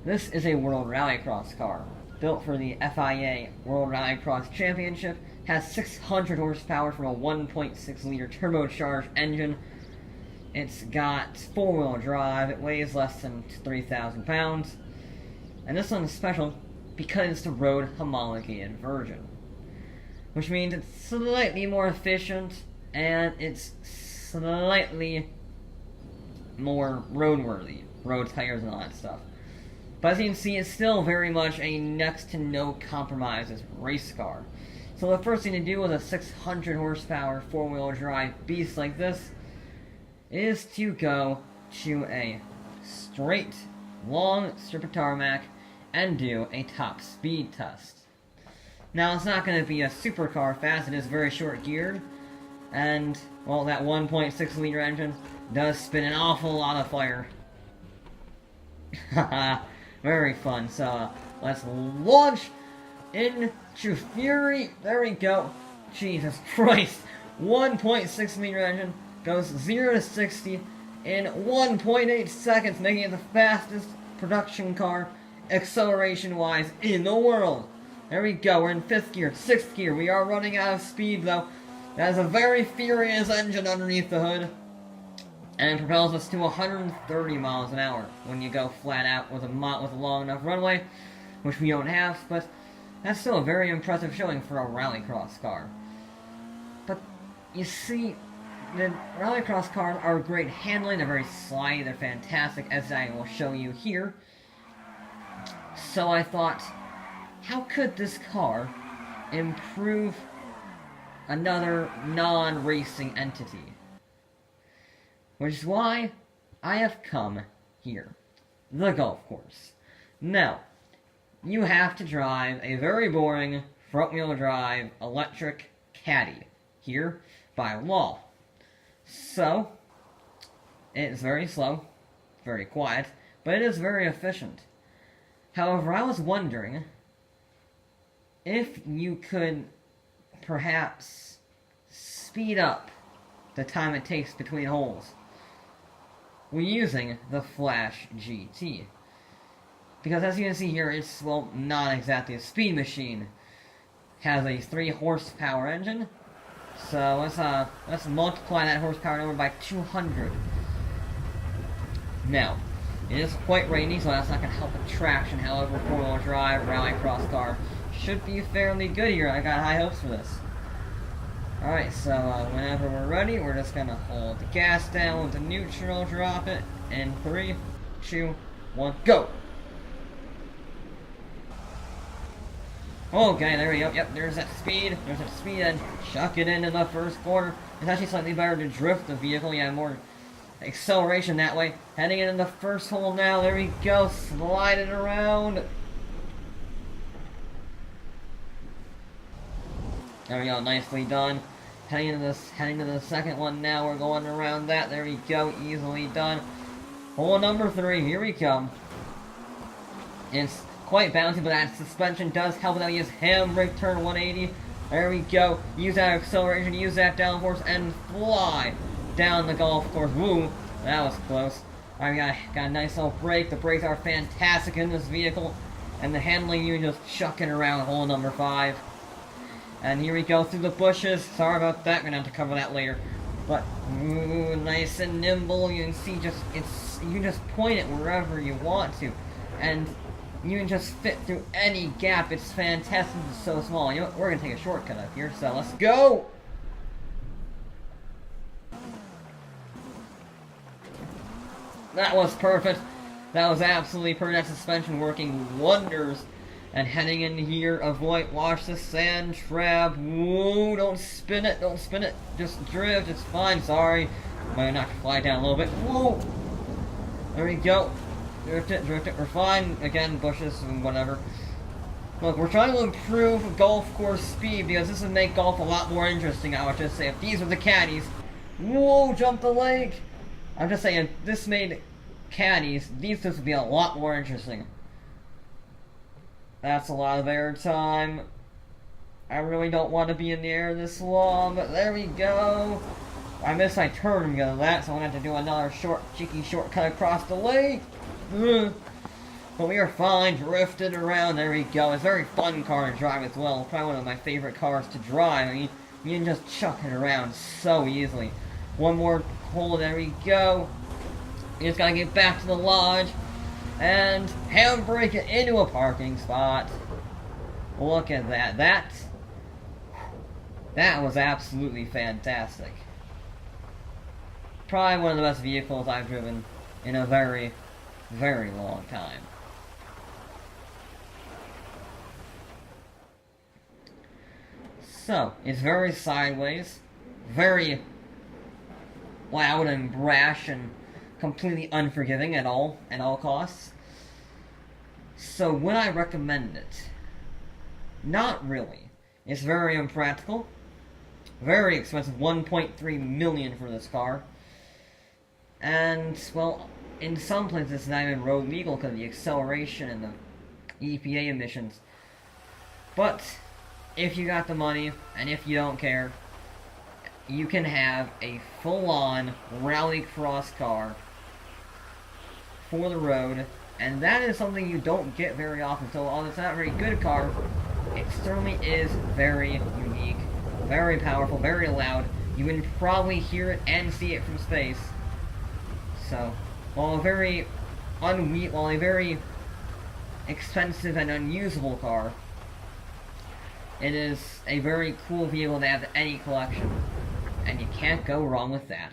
This is a World Rallycross car, built for the FIA World Rallycross Championship, has 600 horsepower from a 1.6 liter turbocharged engine. It's got 4-wheel drive, it weighs less than 3,000 pounds, and this one's special because it's the road homologated version, which means it's slightly more efficient and it's slightly more roadworthy, road tires and all that stuff. But as you can see, it's still very much a next to no compromises race car. So the first thing to do with a 600 horsepower 4-wheel drive beast like this is to go to a straight, long strip of tarmac and do a top speed test. Now, it's not going to be a supercar fast, it is very short geared, and, well, that 1.6 liter engine does spin an awful lot of fire. Haha, very fun. So, let's launch into fury. There we go. Jesus Christ. 1.6 liter engine goes 0 to 60 in 1.8 seconds, making it the fastest production car, acceleration-wise, in the world. There we go, we're in 5th gear, 6th gear, we are running out of speed though. That is a very furious engine underneath the hood, and it propels us to 130 miles an hour when you go flat out with a long enough runway, which we don't have, but that's still a very impressive showing for a rallycross car. But, you see, the rallycross cars are great handling, they're very slidey, they're fantastic, as I will show you here. So I thought, how could this car improve another non-racing entity? Which is why I have come here. The golf course. Now, you have to drive a very boring front-wheel drive electric caddy here by law. So, it's very slow, very quiet, but it is very efficient. However, I was wondering if you could perhaps speed up the time it takes between holes when using the Flash GT. Because as you can see here, it's, well, not exactly a speed machine. It has a 3 horsepower engine. So let's multiply that horsepower number by 200. Now, it is quite rainy, so that's not going to help with traction. However, 4-wheel drive rallycross car should be fairly good here. I got high hopes for this. Alright, so whenever we're ready, we're just going to hold the gas down with the neutral, drop it, in 3, 2, 1, go! Okay, there we go. Yep, there's that speed. There's that speed, and chuck it in the first corner. It's actually slightly better to drift the vehicle. You have more acceleration that way. Heading into the first hole now. There we go. Slide it around. There we go. Nicely done. Heading to the second one now. We're going around that. There we go. Easily done. Hole number 3. Here we come. It's quite bouncy, but that suspension does help. Now use handbrake, turn 180. There we go. Use that acceleration, use that downforce, and fly down the golf course. Woo, that was close. Alright, got a nice little brake. The brakes are fantastic in this vehicle. And the handling, you just chuck it around hole number 5. And here we go through the bushes. Sorry about that, we're gonna have to cover that later. But, ooh, nice and nimble. You can see you can just point it wherever you want to. And you can just fit through any gap. It's fantastic. It's so small. You know what? We're gonna take a shortcut up here, so let's go! That was perfect. That was absolutely perfect. That suspension working wonders. And heading in here, watch the sand trap. Whoa, don't spin it, don't spin it. Just drift, it's fine, sorry. Might not fly down a little bit. Whoa! There we go. Drift it, we're fine. Again, bushes and whatever. Look, we're trying to improve golf course speed because this would make golf a lot more interesting, I would just say. If these were the caddies, whoa, jump the lake! I'm just saying, if this made caddies, these would be a lot more interesting. That's a lot of air time. I really don't want to be in the air this long, but there we go. I missed my turn because of that, so I'm going to have to do another cheeky shortcut across the lake. But we are fine, drifting around, there we go. It's a very fun car to drive as well. Probably one of my favorite cars to drive. I mean, you can just chuck it around so easily. One more hole, there we go. We just gotta get back to the lodge. And handbrake it into a parking spot. Look at that. That was absolutely fantastic. Probably one of the best vehicles I've driven in a very, very long time. So, it's very sideways, very loud and brash and completely unforgiving at all costs. So, would I recommend it? Not really. It's very impractical, very expensive, 1.3 million for this car. And, well, in some places it's not even road legal because of the acceleration and the EPA emissions. But if you got the money, and if you don't care, you can have a full-on Rallycross car for the road, and that is something you don't get very often. So while it's not a very good car, it certainly is very unique, very powerful, very loud. You can probably hear it and see it from space. So, while a very expensive and unusable car, it is a very cool vehicle to have in any collection, and you can't go wrong with that.